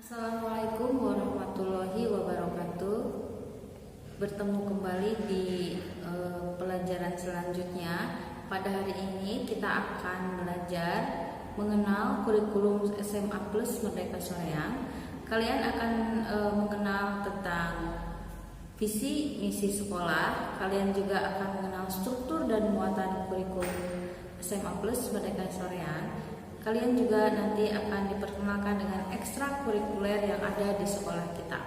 Assalamualaikum warahmatullahi wabarakatuh. Bertemu kembali di pelajaran selanjutnya. Pada hari ini kita akan belajar mengenal kurikulum SMA Plus Merdeka Soreang. Kalian akan mengenal tentang visi misi sekolah. Kalian juga akan mengenal struktur dan muatan kurikulum SMA Plus Merdeka Soreang. Kalian juga nanti akan diperkenalkan dengan ekstrakurikuler yang ada di sekolah kita.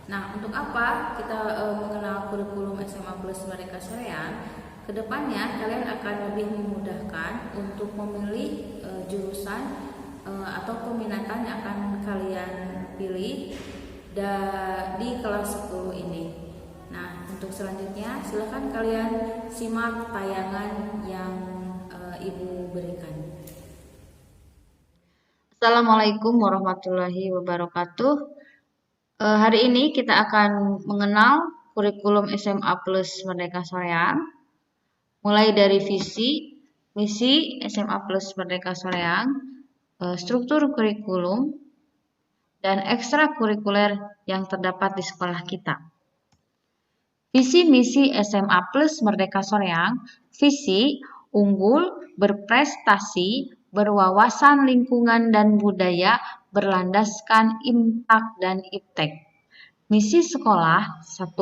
Nah, untuk apa kita mengenal kurikulum SMA Plus Merdeka Soreang? Kedepannya kalian akan lebih memudahkan untuk memilih jurusan atau peminatan yang akan kalian pilih di kelas 10 ini. Nah, untuk selanjutnya silakan kalian simak tayangan yang Ibu berikan. Assalamualaikum warahmatullahi wabarakatuh. Hari ini kita akan mengenal kurikulum SMA Plus Merdeka Soreang, mulai dari visi, misi SMA Plus Merdeka Soreang, struktur kurikulum, dan ekstrakurikuler yang terdapat di sekolah kita. Visi misi SMA Plus Merdeka Soreang, visi unggul, berprestasi, berwawasan lingkungan dan budaya, berlandaskan IMPAK dan IPTEK. Misi sekolah 1.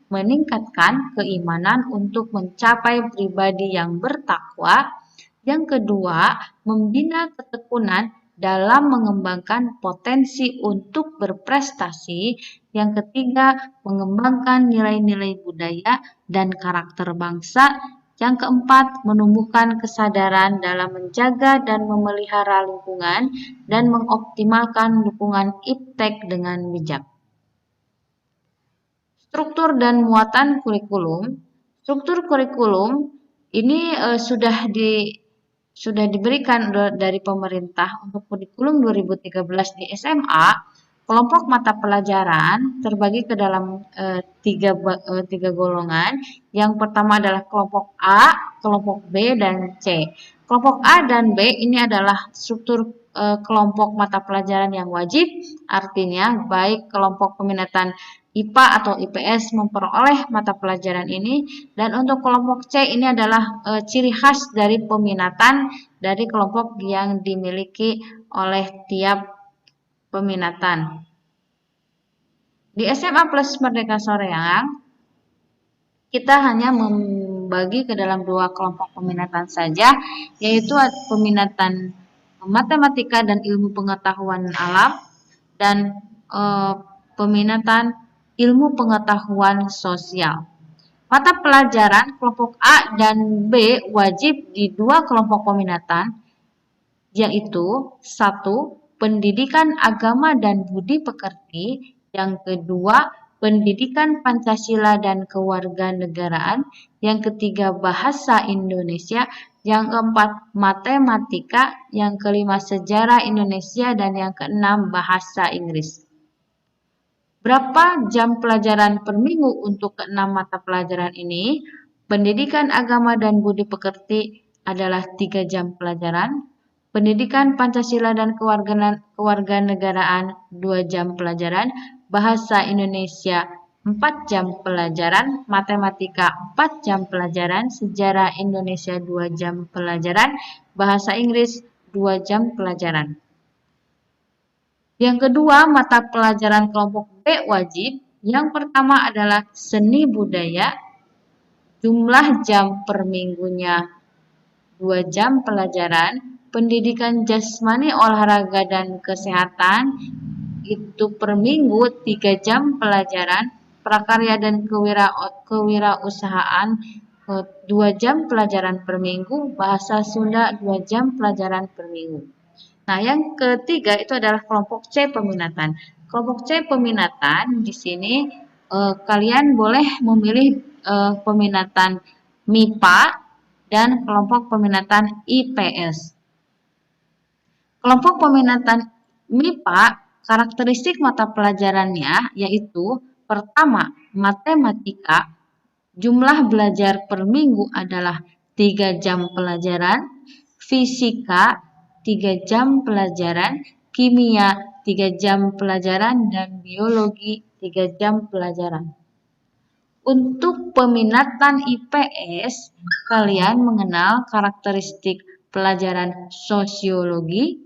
Meningkatkan keimanan untuk mencapai pribadi yang bertakwa. Yang kedua, membina ketekunan dalam mengembangkan potensi untuk berprestasi. Yang ketiga, mengembangkan nilai-nilai budaya dan karakter bangsa. Yang keempat, menumbuhkan kesadaran dalam menjaga dan memelihara lingkungan dan mengoptimalkan dukungan IPTEK dengan bijak. Struktur dan muatan kurikulum. Struktur kurikulum ini sudah diberikan dari pemerintah untuk kurikulum 2013 di SMA. Kelompok mata pelajaran terbagi ke dalam tiga golongan. Yang pertama adalah kelompok A, kelompok B, dan C. Kelompok A dan B ini adalah struktur kelompok mata pelajaran yang wajib, artinya baik kelompok peminatan IPA atau IPS memperoleh mata pelajaran ini, dan untuk kelompok C ini adalah ciri khas dari peminatan dari kelompok yang dimiliki oleh tiap peminatan. Di SMA Plus Merdeka Soreang, kita hanya membagi ke dalam dua kelompok peminatan saja, yaitu peminatan matematika dan ilmu pengetahuan alam, dan peminatan ilmu pengetahuan sosial. Mata pelajaran kelompok A dan B wajib di dua kelompok peminatan, yaitu 1. Pendidikan agama dan budi pekerti. Yang kedua, pendidikan Pancasila dan kewarganegaraan. Yang ketiga, bahasa Indonesia. Yang keempat, matematika. Yang kelima, sejarah Indonesia. Dan yang keenam, bahasa Inggris. Berapa jam pelajaran per minggu untuk keenam mata pelajaran ini? Pendidikan agama dan budi pekerti adalah 3 jam pelajaran. Pendidikan Pancasila dan kewarganegaraan 2 jam pelajaran. Bahasa Indonesia 4 jam pelajaran. Matematika 4 jam pelajaran. Sejarah Indonesia 2 jam pelajaran. Bahasa Inggris 2 jam pelajaran. Yang kedua, mata pelajaran kelompok B wajib. Yang pertama adalah seni budaya. Jumlah jam per minggunya 2 jam pelajaran. Pendidikan jasmani, olahraga, dan kesehatan itu per minggu 3 jam pelajaran. Prakarya dan kewirausahaan 2 jam pelajaran per minggu. Bahasa Sunda 2 jam pelajaran per minggu. Nah, yang ketiga itu adalah kelompok C peminatan. Kelompok C peminatan di sini kalian boleh memilih peminatan MIPA dan kelompok peminatan IPS. Kelompok peminatan MIPA, karakteristik mata pelajarannya yaitu pertama, matematika. Jumlah belajar per minggu adalah 3 jam pelajaran. Fisika 3 jam pelajaran, kimia 3 jam pelajaran, dan biologi 3 jam pelajaran. Untuk peminatan IPS, kalian mengenal karakteristik pelajaran sosiologi,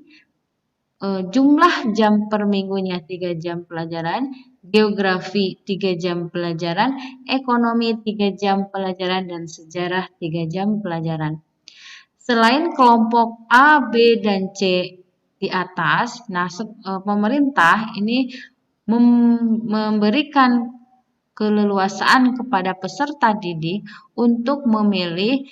jumlah jam per minggunya 3 jam pelajaran, geografi 3 jam pelajaran, ekonomi 3 jam pelajaran, dan sejarah 3 jam pelajaran. Selain kelompok A, B, dan C di atas, pemerintah ini memberikan keleluasaan kepada peserta didik untuk memilih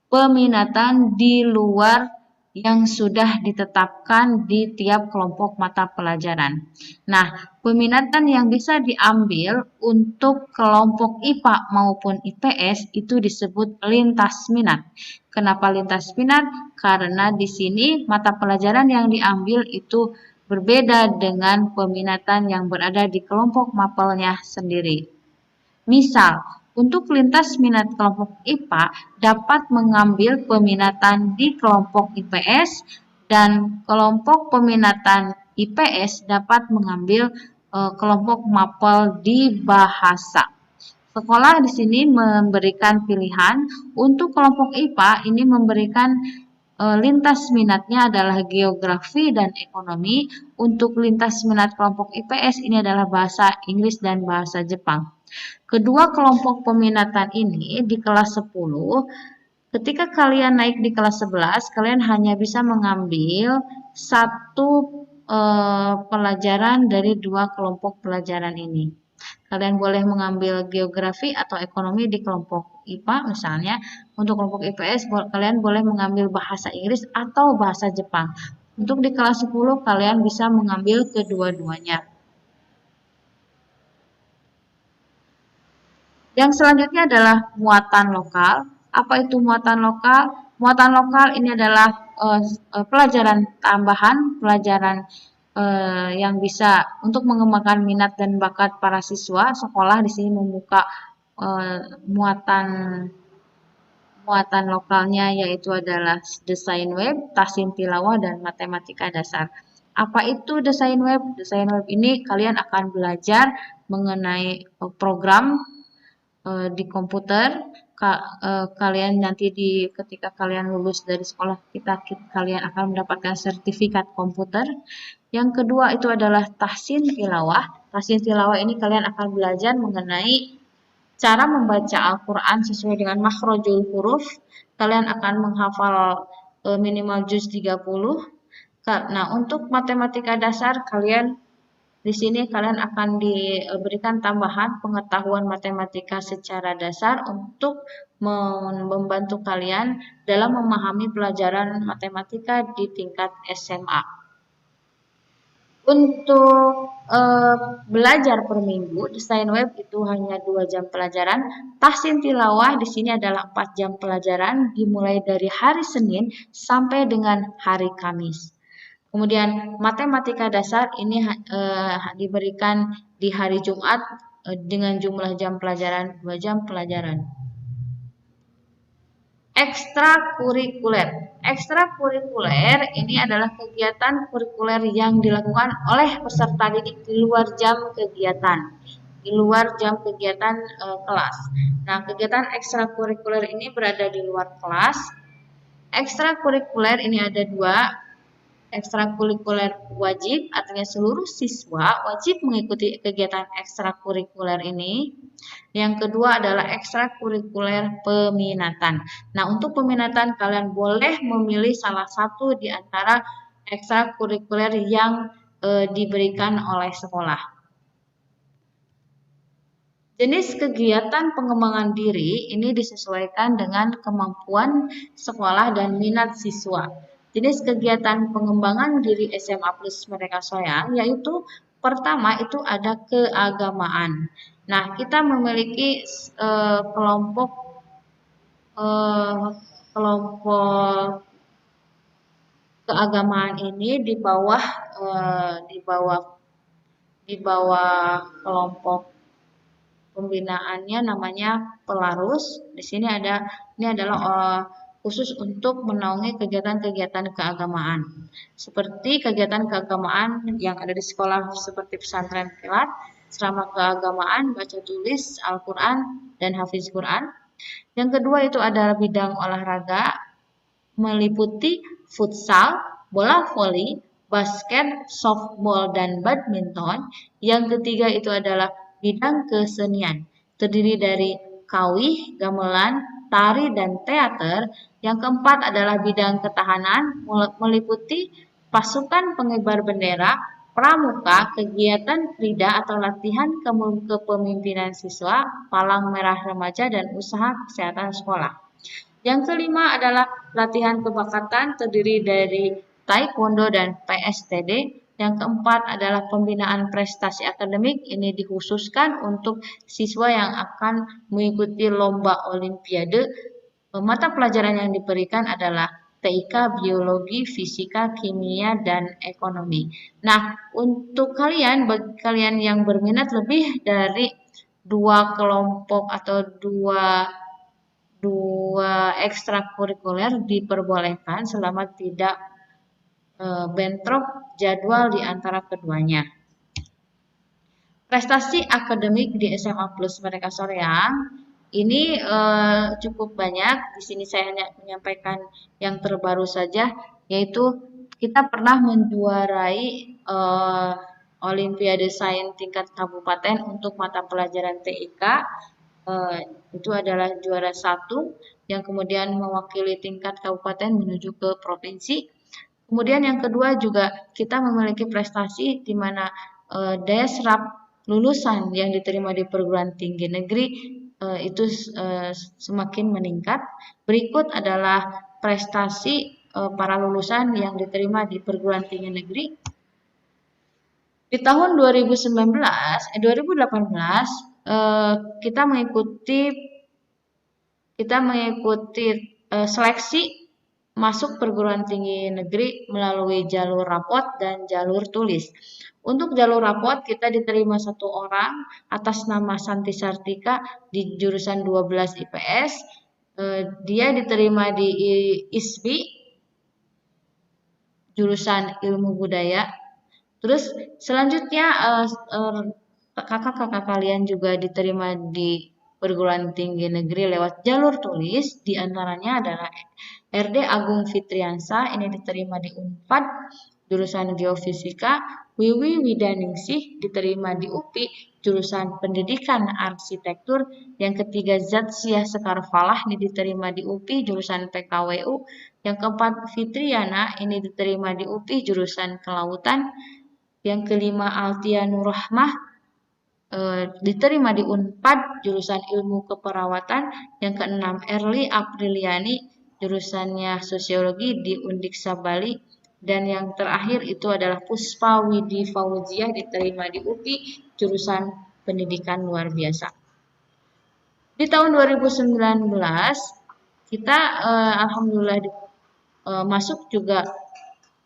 peminatan di luar yang sudah ditetapkan di tiap kelompok mata pelajaran. Nah, peminatan yang bisa diambil untuk kelompok IPA maupun IPS itu disebut lintas minat. Kenapa lintas minat? Karena di sini mata pelajaran yang diambil itu berbeda dengan peminatan yang berada di kelompok mapelnya sendiri. Misal, untuk lintas minat kelompok IPA dapat mengambil peminatan di kelompok IPS dan kelompok peminatan IPS dapat mengambil kelompok mapel di bahasa. Sekolah di sini memberikan pilihan untuk kelompok IPA ini memberikan lintas minatnya adalah geografi dan ekonomi. Untuk lintas minat kelompok IPS ini adalah bahasa Inggris dan bahasa Jepang. Kedua kelompok peminatan ini di kelas 10, ketika kalian naik di kelas 11, kalian hanya bisa mengambil satu pelajaran dari dua kelompok pelajaran ini. Kalian boleh mengambil geografi atau ekonomi di kelompok IPA misalnya. Untuk kelompok IPS kalian boleh mengambil bahasa Inggris atau bahasa Jepang. Untuk di kelas 10 kalian bisa mengambil kedua-duanya. Yang selanjutnya adalah muatan lokal. Apa itu muatan lokal? Muatan lokal ini adalah pelajaran tambahan, pelajaran yang bisa untuk mengembangkan minat dan bakat para siswa. Sekolah di sini membuka muatan lokalnya, yaitu adalah desain web, tahsin tilawah, dan matematika dasar. Apa itu desain web? Desain web ini kalian akan belajar mengenai program di komputer. Kalian nanti ketika kalian lulus dari sekolah kalian akan mendapatkan sertifikat komputer. Yang kedua itu adalah tahsin tilawah. Tahsin tilawah ini kalian akan belajar mengenai cara membaca Al-Quran sesuai dengan makhrajul huruf. Kalian akan menghafal minimal juz 30. Nah, untuk matematika dasar di sini kalian akan diberikan tambahan pengetahuan matematika secara dasar untuk membantu kalian dalam memahami pelajaran matematika di tingkat SMA. Untuk belajar per minggu, desain web itu hanya 2 jam pelajaran. Tahsin tilawah di sini adalah 4 jam pelajaran dimulai dari hari Senin sampai dengan hari Kamis. Kemudian matematika dasar ini diberikan di hari Jumat dengan jumlah jam pelajaran 2 jam pelajaran. Ekstrakurikuler. Ekstrakurikuler ini adalah kegiatan kurikuler yang dilakukan oleh peserta didik di luar jam kegiatan. Di luar jam kegiatan kelas. Nah, kegiatan ekstrakurikuler ini berada di luar kelas. Ekstrakurikuler ini ada 2. Ekstrakurikuler wajib, artinya seluruh siswa wajib mengikuti kegiatan ekstrakurikuler ini. Yang kedua adalah ekstrakurikuler peminatan. Nah, untuk peminatan kalian boleh memilih salah satu di antara ekstrakurikuler yang diberikan oleh sekolah. Jenis kegiatan pengembangan diri ini disesuaikan dengan kemampuan sekolah dan minat siswa. Jenis kegiatan pengembangan diri SMA Plus Merdeka Soyang yaitu pertama itu ada keagamaan. Nah, kita memiliki kelompok keagamaan ini di bawah kelompok pembinaannya namanya Pelarus. Di sini ini adalah khusus untuk menaungi kegiatan-kegiatan keagamaan. Seperti kegiatan keagamaan yang ada di sekolah seperti pesantren kilat, ceramah keagamaan, baca tulis Al-Quran, dan hafiz Quran. Yang kedua itu adalah bidang olahraga, meliputi futsal, bola voli, basket, softball, dan badminton. Yang ketiga itu adalah bidang kesenian, terdiri dari kawih, gamelan, tari, dan teater. Yang keempat adalah bidang ketahanan, meliputi pasukan pengibar bendera, pramuka, kegiatan krida atau latihan kepemimpinan siswa, palang merah remaja, dan usaha kesehatan sekolah. Yang kelima adalah latihan kebakatan terdiri dari taekwondo dan PSTD. Yang keempat adalah pembinaan prestasi akademik. Ini dikhususkan untuk siswa yang akan mengikuti lomba olimpiade. Mata pelajaran yang diberikan adalah TIK, biologi, fisika, kimia, dan ekonomi. Nah, untuk bagi kalian yang berminat lebih dari dua kelompok atau dua ekstrakurikuler diperbolehkan selama tidak bentrok jadwal di antara keduanya. Prestasi akademik di SMA Plus Merdeka Soreang ini cukup banyak. Di sini saya hanya menyampaikan yang terbaru saja, yaitu kita pernah menjuarai Olimpiade Sains tingkat kabupaten untuk mata pelajaran TIK. Itu adalah juara 1 yang kemudian mewakili tingkat kabupaten menuju ke provinsi. Kemudian yang kedua juga kita memiliki prestasi di mana daya serap lulusan yang diterima di perguruan tinggi negeri itu semakin meningkat. Berikut adalah prestasi para lulusan yang diterima di perguruan tinggi negeri. Di tahun 2018 kita mengikuti seleksi masuk perguruan tinggi negeri melalui jalur rapot dan jalur tulis. Untuk jalur rapot kita diterima 1 orang atas nama Santi Sartika di jurusan 12 IPS. Dia diterima di ISBI jurusan ilmu budaya. Terus selanjutnya kakak-kakak kalian juga diterima di perguruan tinggi negeri lewat jalur tulis. Di antaranya adalah RD Agung Fitriansa, ini diterima di Unpad jurusan Geofisika. Wiwi Widaningsih diterima di UPI jurusan Pendidikan Arsitektur. Yang ketiga Zatsia Sekarfalah ini diterima di UPI jurusan PKWU. Yang keempat Fitriana ini diterima di UPI jurusan Kelautan. Yang kelima Altia Nurrahmah diterima di Unpad jurusan Ilmu Keperawatan. Yang keenam Erli Apriliani jurusannya Sosiologi di Undiksa Bali. Dan yang terakhir itu adalah Puspa Widi Fauziah diterima di UPI jurusan Pendidikan Luar Biasa. Di tahun 2019 kita alhamdulillah masuk juga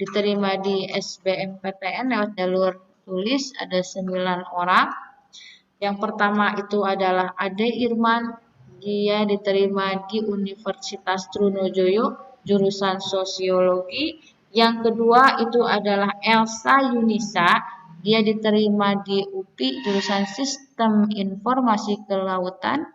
diterima di SBMPTN lewat jalur tulis, ada 9 orang. Yang pertama itu adalah Ade Irman, dia diterima di Universitas Trunojoyo jurusan Sosiologi. Yang kedua itu adalah Elsa Yunisa, dia diterima di UPI jurusan Sistem Informasi Kelautan.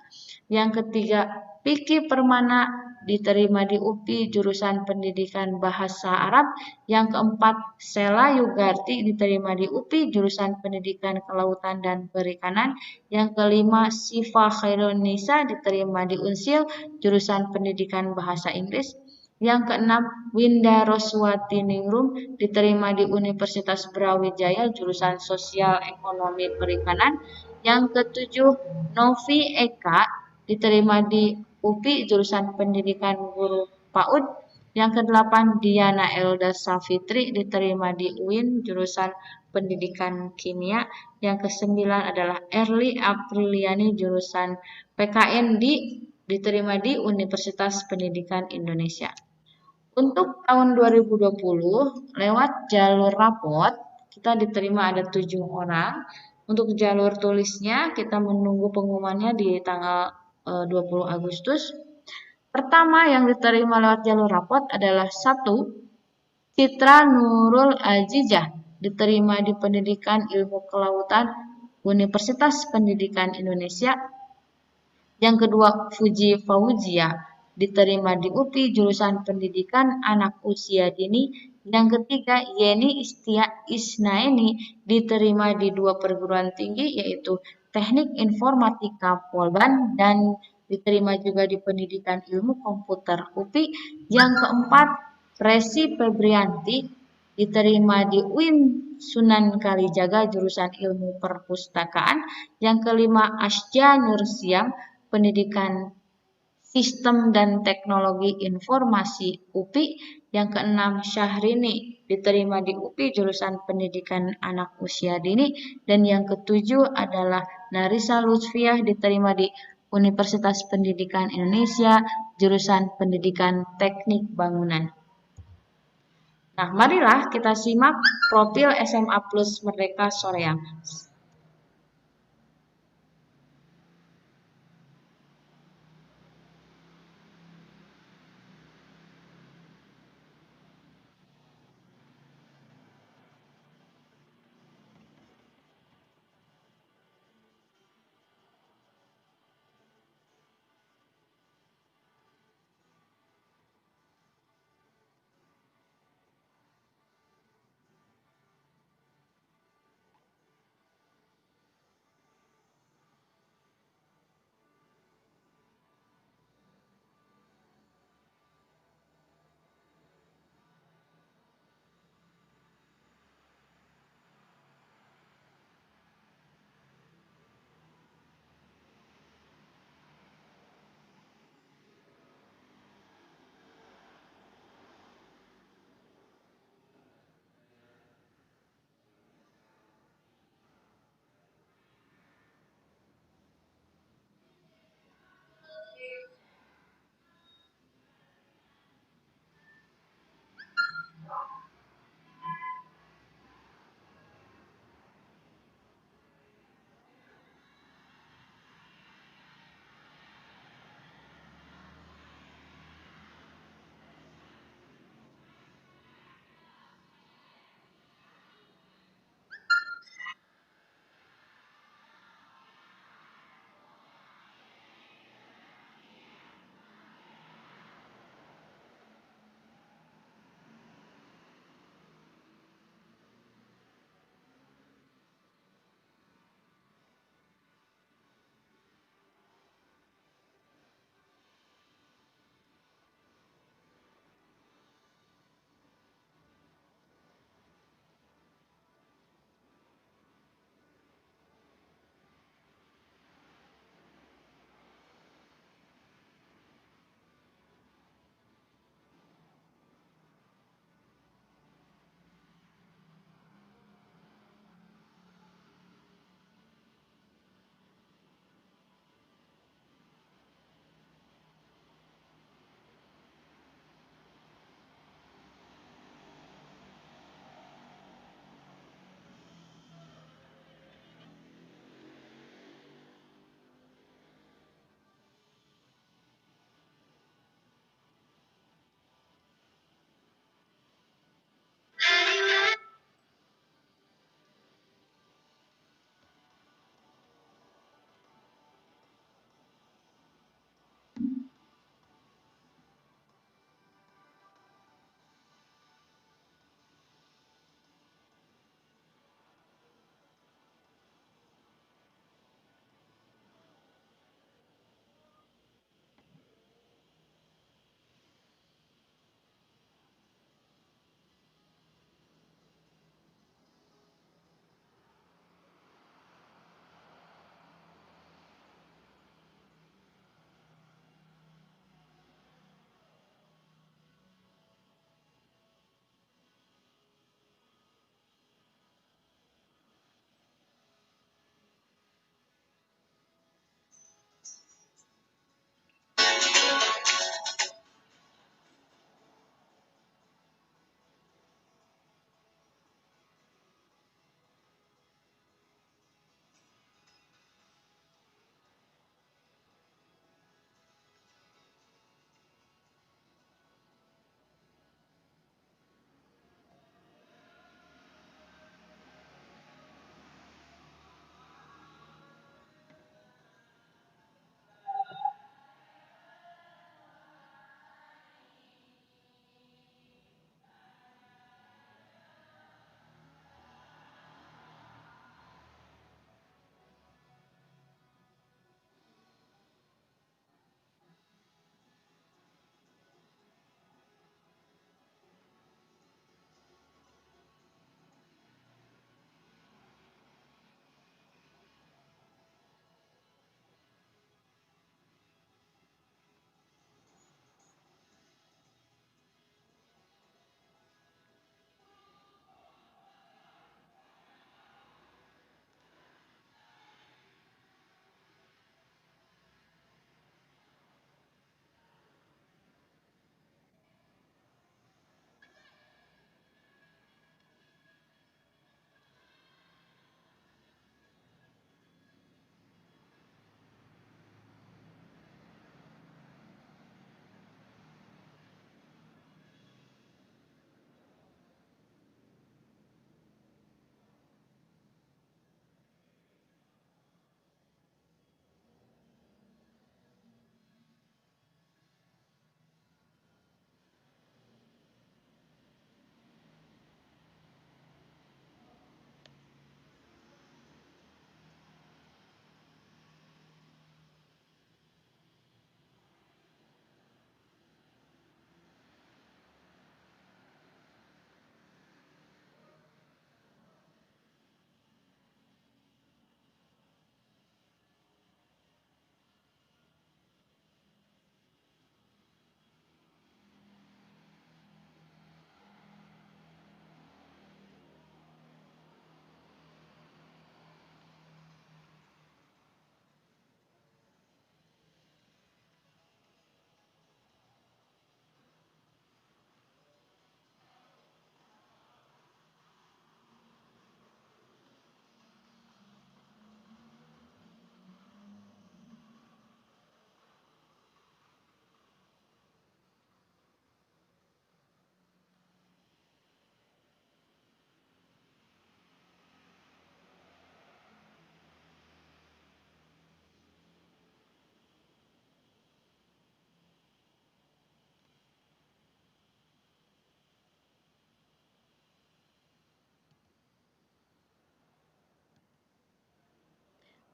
Yang ketiga Piki Permana diterima di UPI jurusan Pendidikan Bahasa Arab. Yang keempat Sela Yugarti diterima di UPI jurusan Pendidikan Kelautan dan Perikanan. Yang kelima Siva Khairunisa diterima di Unsil jurusan Pendidikan Bahasa Inggris. Yang keenam Winda Roswati Ningrum diterima di Universitas Brawijaya jurusan Sosial Ekonomi Perikanan. Yang ketujuh Novi Eka diterima di UPI jurusan Pendidikan Guru PAUD. Yang kedelapan Diana Elda Safitri diterima di UIN jurusan Pendidikan Kimia. Yang kesembilan adalah Erli Apriliani jurusan PKN diterima di Universitas Pendidikan Indonesia. Untuk tahun 2020 lewat jalur rapot kita diterima ada 7 orang. Untuk jalur tulisnya kita menunggu pengumumannya di tanggal 20 Agustus. Pertama yang diterima lewat jalur rapot adalah 1. Citra Nurul Azizah, diterima di Pendidikan Ilmu Kelautan Universitas Pendidikan Indonesia. Yang kedua, Fuji Fauzia, diterima di UPI jurusan Pendidikan Anak Usia Dini. Yang ketiga, Yeni Isnaini, diterima di 2 perguruan tinggi yaitu Teknik Informatika Polban dan diterima juga di Pendidikan Ilmu Komputer UPI. Yang keempat, Resi Febrianti, diterima di UIN Sunan Kalijaga jurusan Ilmu Perpustakaan. Yang kelima, Asja Nursiam, Pendidikan Sistem dan Teknologi Informasi UPI. Yang keenam, Syahrini, diterima di UPI jurusan Pendidikan Anak Usia Dini. Dan yang ketujuh adalah Narisa Lutfiah, diterima di Universitas Pendidikan Indonesia jurusan Pendidikan Teknik Bangunan. Nah, marilah kita simak profil SMA Plus Merdeka Soreang.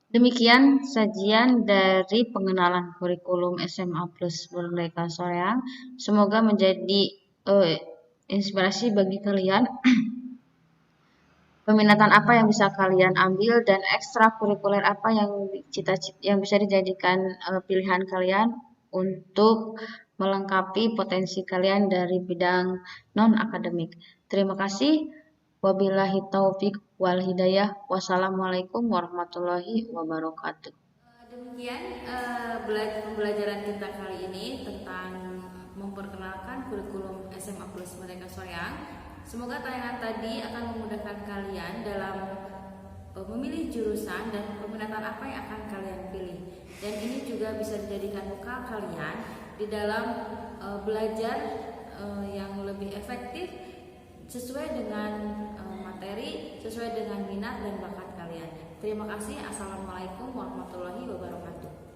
Demikian sajian dari pengenalan kurikulum SMA Plus Merdeka Soreang. Semoga menjadi inspirasi bagi kalian peminatan apa yang bisa kalian ambil dan ekstrakurikuler apa yang yang bisa dijadikan pilihan kalian untuk melengkapi potensi kalian dari bidang non akademik. Terima kasih. Wabillahi taufik wal hidayah. Wassalamualaikum warahmatullahi wabarakatuh. Demikian pembelajaran kita kali ini tentang memperkenalkan kurikulum SMA Plus Merdeka Soreang. Semoga tayangan tadi akan memudahkan kalian dalam memilih jurusan dan peminatan apa yang akan kalian pilih. Dan ini juga bisa dijadikan bekal kalian di dalam belajar yang lebih efektif sesuai dengan materi, sesuai dengan minat dan bakat kalian. Terima kasih. Assalamualaikum warahmatullahi wabarakatuh.